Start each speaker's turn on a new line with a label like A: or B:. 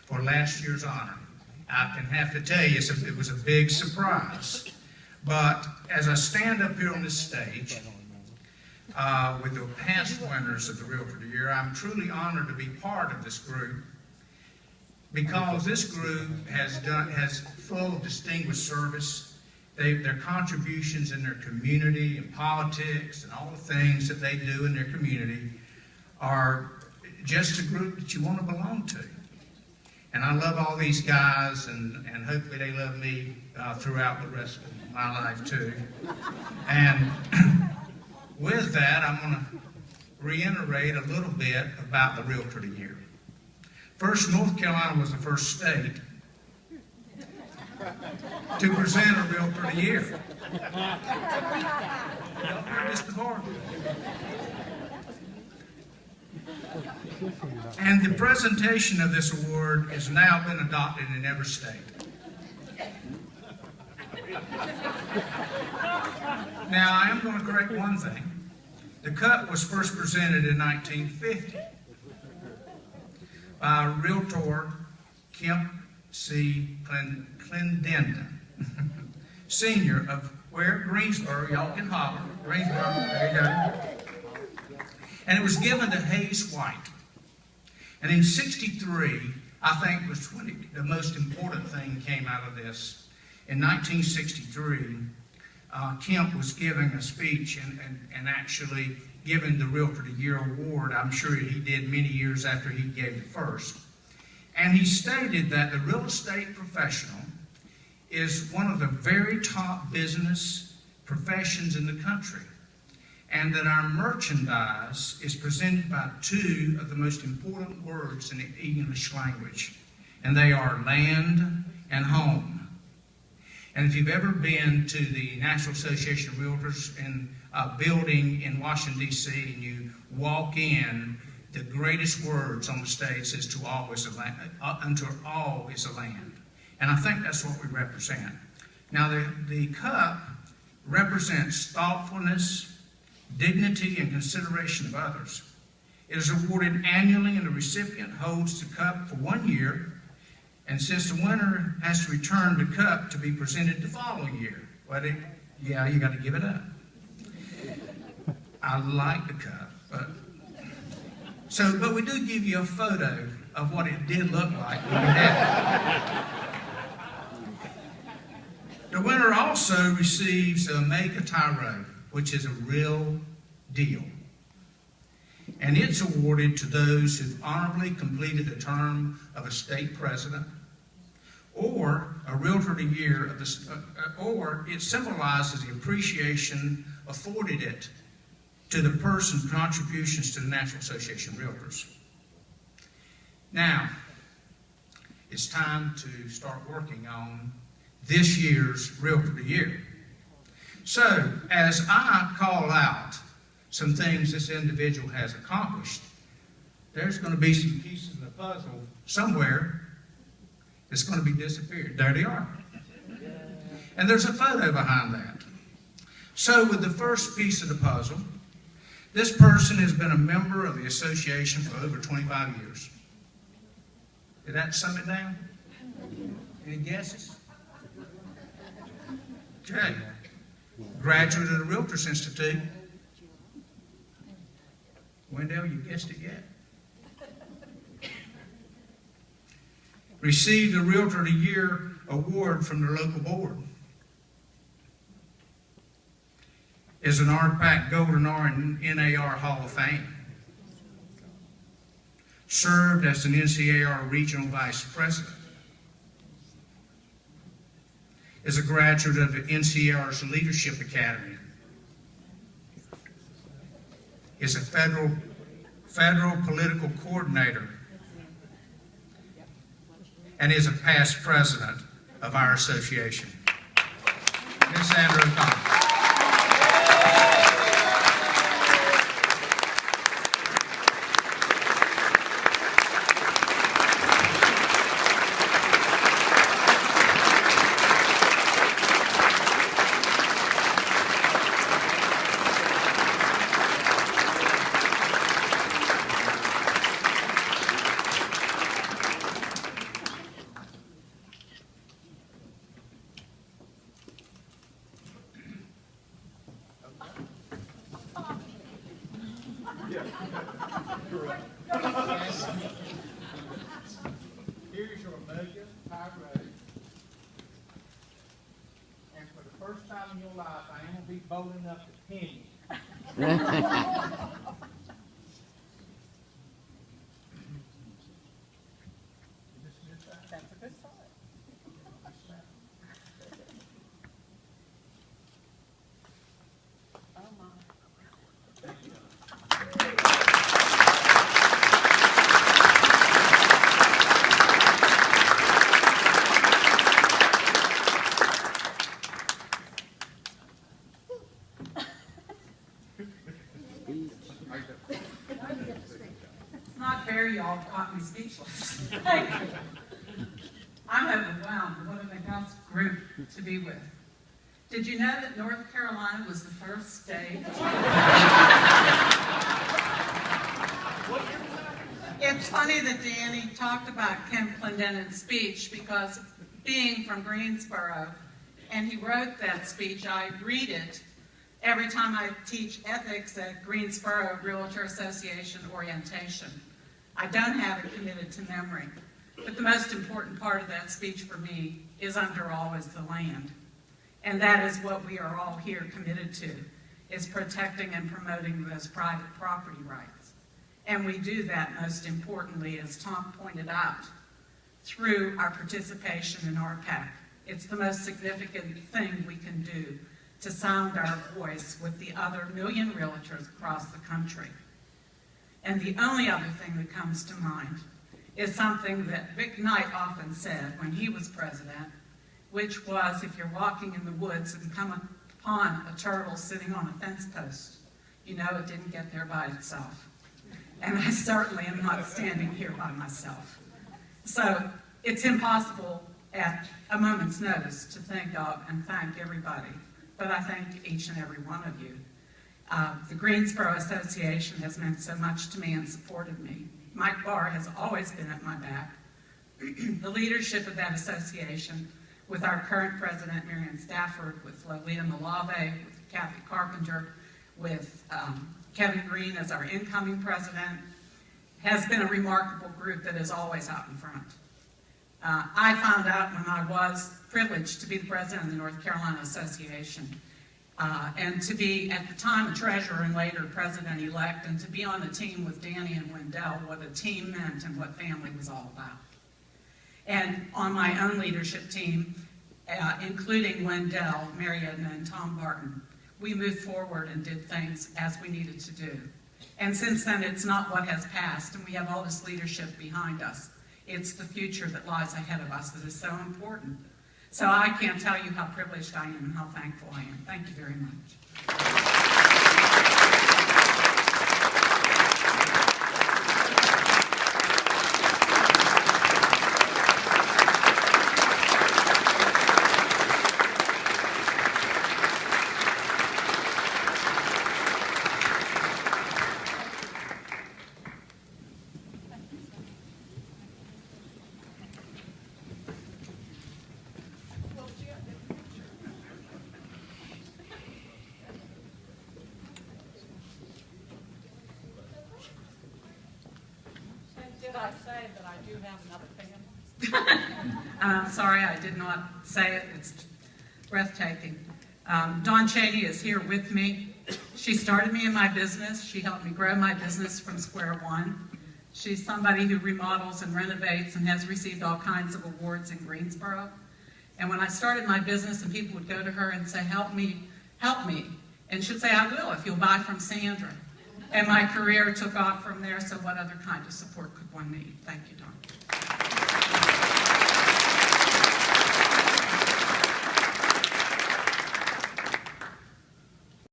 A: for last year's honor. I can have to tell you, it was a big surprise. But as I stand up here on this stage with the past winners of the Realtor of the Year, I'm truly honored to be part of this group, because this group has full of distinguished service. Their contributions in their community and politics and all the things that they do in their community are just a group that you want to belong to. And I love all these guys, and hopefully they love me throughout the rest of my life too. And with that, I'm going to reiterate a little bit about the Realtor of the Year. First, North Carolina was the first state to present a Realtor of the Year. I missed the part. And the presentation of this award has now been adopted in every state. Now, I am going to correct one thing. The cup was first presented in 1950 by Realtor Kemp C. Clendenden, Senior of where? Greensboro. Y'all can holler. Greensboro. There you go. And it was given to Hayes White. And in '63, I think was the most important thing came out of this. In 1963, Kemp was giving a speech and actually giving the Realtor of the Year award. I'm sure he did many years after he gave it first. And he stated that the real estate professional is one of the very top business professions in the country, and that our merchandise is presented by two of the most important words in the English language, and they are land and home. And if you've ever been to the National Association of Realtors in a building in Washington, D.C., and you walk in, the greatest words on the stage says, "To all is a land, unto all is a land." And I think that's what we represent. Now, the cup represents thoughtfulness, dignity, and consideration of others. It is awarded annually, and the recipient holds the cup for 1 year. And since the winner has to return the cup to be presented the following year, well, yeah, you got to give it up. I like the cup, but we do give you a photo of what it did look like when we had it. The winner also receives a Make a Tyro, which is a real deal. And it's awarded to those who've honorably completed the term of a state president, or a Realtor of the Year, or it symbolizes the appreciation afforded it to the person's contributions to the National Association of Realtors. Now, it's time to start working on this year's Realtor of the Year. So, as I call out some things this individual has accomplished, there's going to be some pieces of the puzzle somewhere that's going to be disappeared. There they are. And there's a photo behind that. So with the first piece of the puzzle, this person has been a member of the association for over 25 years. Did that sum it down? Any guesses? Okay. Graduate of the Realtors Institute. Wendell, you guessed it yet? Received the Realtor of the Year award from the local board. Is an RPAC Golden R and NAR Hall of Fame. Served as an NCAR Regional Vice President. Is a graduate of the NCAR's Leadership Academy. Is a federal political coordinator. And is a past president of our association. Ms. Sandra O'Connor. Here's your budget, high road. And for the first time in your life, I am going to be bold enough to pin you.
B: That's a good sign. Oh my.
C: It's not fair, y'all caught me speechless. I'm overwhelmed. What an august group to be with. Did you know that North Carolina was the first state? It's funny that Danny talked about Kim Clendenin's speech because being from Greensboro, and he wrote that speech, I read it every time I teach ethics at Greensboro Realtor Association orientation. I don't have it committed to memory. But the most important part of that speech for me is under all is the land. And that is what we are all here committed to, is protecting and promoting those private property rights. And we do that most importantly, as Tom pointed out, through our participation in RPAC. It's the most significant thing we can do to sound our voice with the other million realtors across the country. And the only other thing that comes to mind is something that Vic Knight often said when he was president, which was, if you're walking in the woods and come upon a turtle sitting on a fence post, you know it didn't get there by itself. And I certainly am not standing here by myself. So it's impossible at a moment's notice to think of and thank everybody, but I thank each and every one of you. The Greensboro Association has meant so much to me and supported me. Mike Barr has always been at my back. The leadership of that association, with our current president, Marion Stafford, with Lolita Malave, with Kathy Carpenter, with Kevin Green as our incoming president, has been a remarkable group that is always out in front. I found out when I was privileged to be the president of the North Carolina Association, and to be, at the time, a treasurer and later president-elect, and to be on the team with Danny and Wendell, what a team meant and what family was all about. And on my own leadership team, including Wendell, Mary Edna, and Tom Barton, we moved forward and did things as we needed to do. And since then, it's not what has passed, and we have all this leadership behind us. It's the future that lies ahead of us that is so important. So I can't tell you how privileged I am and how thankful I am. Thank you very much.
B: Did I say that I do have another family?
C: I'm sorry I did not say it. It's breathtaking. Dawn Cheney is here with me. She started me in my business. She helped me grow my business from square one. She's somebody who remodels and renovates and has received all kinds of awards in Greensboro. And when I started my business and people would go to her and say, help me, and she'd say, I will if you'll buy from Sandra. And my career took off from there, so what other kind of support could one need? Thank you, Dawn.